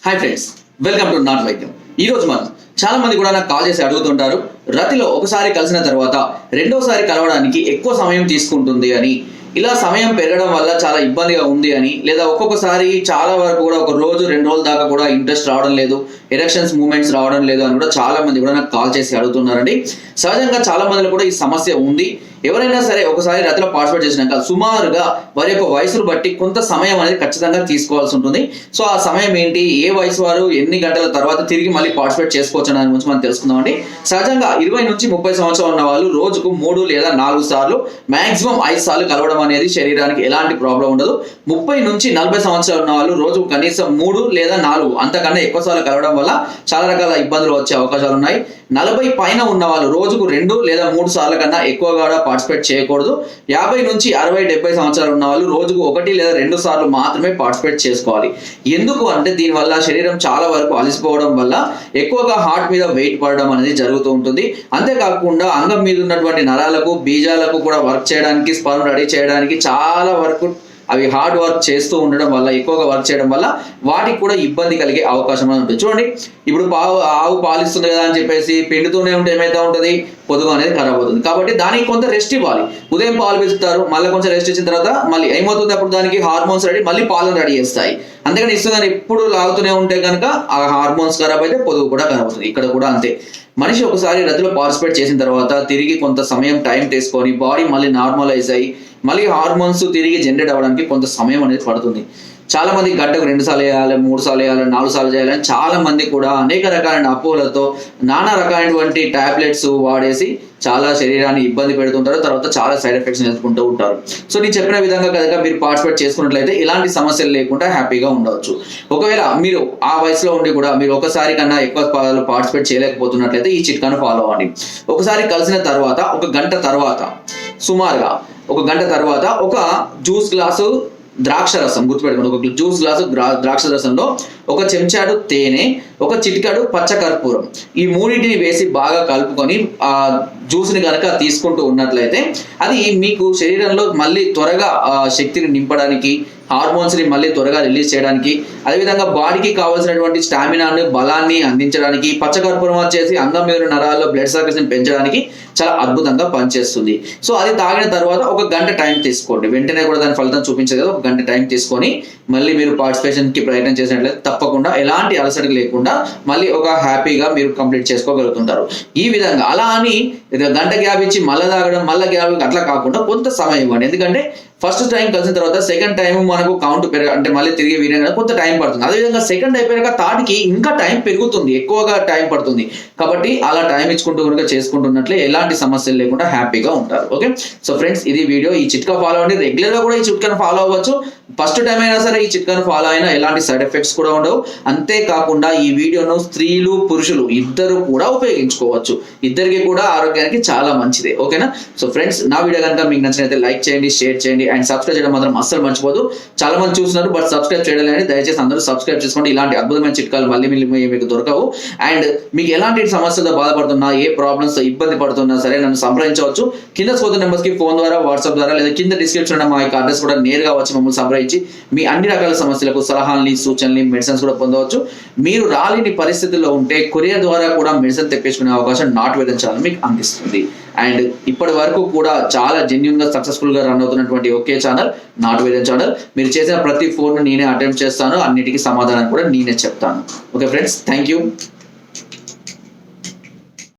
Hi friends, welcome to not వైద్యం. ఈ రోజు మనం చాలా మంది కూడా నాకు కాల్ చేసి అడుగుతుంటారు, రతిలో ఒకసారి కలిసిన తర్వాత రెండోసారి కలవడానికి ఎక్కువ సమయం తీసుకుంటుంది అని, ఇలా సమయం పెరగడం వల్ల చాలా ఇబ్బందిగా ఉంది అని, లేదా ఒక్కొక్కసారి చాలా వరకు కూడా ఒక రోజు 2 రోజుల దాకా కూడా ఇంట్రెస్ట్ రావడం లేదు, ఎరెక్షన్స్ మూమెంట్స్ రావడం లేదు అని కూడా చాలా మంది కూడా నాకు కాల్ చేసి అడుగుతున్నారండి. సహజంగా చాలా మందిలో కూడా ఈ సమస్య ఉంది. ఎవరైనా సరే ఒకసారి రతిలో పార్టిసిపేట్ చేసినాక సుమారుగా వారి యొక్క వయసును బట్టి కొంత సమయం అనేది ఖచ్చితంగా తీసుకోవాల్సి ఉంటుంది. సో ఆ సమయం ఏంటి, ఏ వయసు వారు ఎన్ని గంటల తర్వాత తిరిగి మళ్ళీ పార్టిసిపేట్ చేసుకోవచ్చు అని గురించి మనం తెలుసుకుందామండి. సహజంగా 20 నుంచి 30 సంవత్సరాలు ఉన్న వాళ్ళు రోజుకు 3 లేదా 4 సార్లు, మాక్సిమం 5 సార్లు కలవడం అనేది శరీరానికి ఎలాంటి ప్రాబ్లం ఉండదు. 30 నుంచి 40 సంవత్సరాలు ఉన్న వాళ్ళు రోజుకు కనీసం 3 లేదా 4 అంతకన్నా ఎక్కువ సార్లు కలవడం వల్ల చాలా రకాల ఇబ్బందులు వచ్చే అవకాశాలు ఉన్నాయి. 40 పైన ఉన్న వాళ్ళు రోజుకు 2 లేదా 3 సార్ల కన్నా ఎక్కువగా పార్టిసిపేట్ చేయకూడదు. 50 నుంచి 60, 70 సంవత్సరాలు ఉన్న వాళ్ళు రోజుకు 1 లేదా 2 సార్లు మాత్రమే పార్టిసిపేట్ చేసుకోవాలి. ఎందుకు అంటే దీనివల్ల శరీరం చాలా వరకు అలసిపోవడం వల్ల ఎక్కువగా హార్ట్ మీద వెయిట్ పడడం అనేది జరుగుతూ ఉంటుంది. అంతేకాకుండా అంగం మీద ఉన్నటువంటి నరాలకు, బీజాలకు కూడా వర్క్ చేయడానికి, స్పర్మ్ రెడీ చేయడానికి చాలా వరకు అవి హార్డ్ వర్క్ చేస్తూ ఉండడం వల్ల, ఎక్కువగా వర్క్ చేయడం వల్ల వాటికి కూడా ఇబ్బంది కలిగే అవకాశం ఉంటుంది. చూడండి, ఇప్పుడు ఆవు పాలిస్తుంది కదా అని చెప్పేసి పిండుతూనే ఉంటే ఏమైతే ఉంటుంది, పొదుగు అనేది ఖరాబ్ అవుతుంది. కాబట్టి దానికి కొంత రెస్ట్ ఇవ్వాలి. ఉదయం పాలు పిలుస్తారు, మళ్ళీ కొంచెం రెస్ట్ ఇచ్చిన తర్వాత మళ్ళీ ఏమవుతుంది, అప్పుడు దానికి హార్మోన్స్ రెడీ, మళ్ళీ పాలను రెడీ చేస్తాయి. అందుకని ఇస్తుందని ఎప్పుడు లాగుతూనే ఉంటే కనుక ఆ హార్మోన్స్ ఖరాబ్ అయితే పొదుగు కూడా ఖరాబ్ అవుతుంది. ఇక్కడ కూడా అంతే. మనిషి ఒకసారి రతిలో పార్టిసిపేట్ చేసిన తర్వాత తిరిగి కొంత సమయం టైం తీసుకొని బాడీ మళ్ళీ నార్మలైజ్ అయ్యి మళ్ళీ హార్మోన్స్ తిరిగి జనరేట్ అవ్వడానికి కొంత సమయం అనేది పడుతుంది. చాలా మంది గంటకు 2 సార్లు వేయాలి, 3 సార్లు వేయాలి, 4 సార్లు చేయాలని చాలా మంది కూడా అనేక రకాలైన అపోహలతో నానా రకాలైనటువంటి టాబ్లెట్స్ వాడేసి చాలా శరీరాన్ని ఇబ్బంది పెడుతుంటారు. తర్వాత చాలా సైడ్ ఎఫెక్ట్స్ ఎదుర్కొంటూ ఉంటారు. సో నేను చెప్పిన విధంగా కనుక మీరు పార్టిసిపేట్ చేసుకున్నట్లయితే ఇలాంటి సమస్యలు లేకుండా హ్యాపీగా ఉండవచ్చు. ఒకవేళ మీరు ఆ వయసులో ఉండి కూడా మీరు ఒకసారి కన్నా ఎక్కువ పార్టిసిపేట్ చేయలేకపోతున్నట్లయితే ఈ చిట్కాను ఫాలో అవ్వండి. ఒకసారి కలిసిన తర్వాత 1 గంట తర్వాత, సుమారుగా 1 గంట తర్వాత ఒక జ్యూస్ గ్లాసు ద్రాక్ష రసం, గుర్తుపెట్టుకోండి, ఒక జ్యూస్ గ్లాసు ద్రాక్ష రసంలో 1 చెంచాడు తేనె, 1 చిటికెడు పచ్చకర్పూరం, ఈ మూడింటిని వేసి బాగా కలుపుకొని ఆ జ్యూస్ని కనుక తీసుకుంటూ ఉన్నట్లయితే అది మీకు శరీరంలో మళ్ళీ త్వరగా శక్తిని నింపడానికి, హార్మోన్స్ ని మళ్ళీ త్వరగా రిలీజ్ చేయడానికి, అదేవిధంగా బాడీకి కావాల్సినటువంటి స్టామినాను, బలాన్ని అందించడానికి, పచ్చకర్పూరం వచ్చేసి అంగం మీద నరాల్లో బ్లడ్ సర్క్యులేషన్ ని పెంచడానికి చాలా అద్భుతంగా పనిచేస్తుంది. సో అది తాగిన తర్వాత 1 గంట టైం తీసుకోండి. వెంటనే కూడా దాని ఫలితం చూపించదు కదా, 1 గంట టైం తీసుకొని మళ్ళీ మీరు పార్టిసిపేషన్ కి ప్రయత్నం చేసినట్లయితే తప్పకుండా ఎలాంటి అలసట లేకుండా మళ్ళీ ఒక హ్యాపీగా మీరు కంప్లీట్ చేసుకోగలుగుతుంటారు. ఈ విధంగా అలా అని గంట గ్యాప్ ఇచ్చి మళ్ళీ తాగడం, మళ్ళీ గ్యాప్ అట్లా కాకుండా కొంత సమయం ఇవ్వండి. ఎందుకంటే ఫస్ట్ టైం కలిసిన తర్వాత సెకండ్ టైం మనకు కౌంట్ అంటే మళ్ళీ తిరిగి వీరే కొంత టైం పడుతుంది. అదేవిధంగా సెకండ్ అయిపోయాక థర్డ్కి ఇంకా టైం పెరుగుతుంది, ఎక్కువగా టైం పడుతుంది. కాబట్టి అలా టైం ఇచ్చుకుంటూ కనుక చేసుకుంటున్నట్లే ఎలాంటి సమస్యలు లేకుండా హ్యాపీగా ఉంటారు. ఓకే, సో ఫ్రెండ్స్, ఇది వీడియో. ఈ చిట్కా ఫాలో అవ్వండి. రెగ్యులర్ గా కూడా ఈ చిట్కాను ఫాలో అవ్వచ్చు. ఫస్ట్ టైం అయినా సరే ఈ చిట్కాను ఫాలో అయినా ఎలాంటి సైడ్ ఎఫెక్ట్స్ కూడా ఉండవు. అంతేకాకుండా ఈ వీడియోను స్త్రీలు, పురుషులు ఇద్దరు కూడా ఉపయోగించుకోవచ్చు. ఇద్దరికి కూడా ఆరోగ్యానికి చాలా మంచిది. ఓకేనా? సో ఫ్రెండ్స్, నా వీడియో కనుక మీకు నచ్చినట్లయితే లైక్ చేయండి, షేర్ చేయండి అండ్ సబ్స్క్రైబ్ చేయడం మాత్రం అస్సలు మర్చిపోదు. చాలా మంది చూస్తున్నారు బట్ సబ్స్క్రైబ్ చేయడం లేదు. దయచేసి అందరూ సబ్స్క్రైబ్ చేసుకోండి. ఇలాంటి అద్భుతమైన చిట్కాలు మళ్ళీ మీకు దొరకవు. అండ్ మీకు ఎలాంటి సమస్యలతో బాధపడుతున్నా, ఏ ప్రాబ్లమ్స్ తో ఇబ్బంది పడుతున్నా సరే నన్ను సంప్రదించవచ్చు. కింద స్కోర్ నెంబర్స్ కి ఫోన్ ద్వారా, వాట్సాప్ ద్వారా, లేదా కింద డిస్క్రిప్షన్ మా యొక్క అడ్రస్ కూడా నేరుగా వచ్చి మమ్మల్ని సంప్రదించి మీ అన్ని రకాల సమస్యలకు సలహాలని, సూచనలు, మెడిసిన్స్ కూడా పొందవచ్చు. మీరు రాలేని పరిస్థితుల్లో ఉంటే కొరియర్ ద్వారా కూడా మెడిసిన్ తెప్పించుకునే అవకాశం నాట్ వైద్యం ఛానల్ మీకు అందిస్తుంది. అండ్ ఇప్పటి వరకు కూడా చాలా జెన్యూన్ గా సక్సెస్ఫుల్ గా రన్ అవుతున్నటువంటి ఒకే ఛానల్ నాట్ వైద్యం ఛానల్. మీరు చేసిన ప్రతి ఫోన్ నేనే అటెంప్ట్ చేస్తాను, అన్నిటికీ సమాధానం కూడా నేనే చెప్తాను. Okay friends, thank you.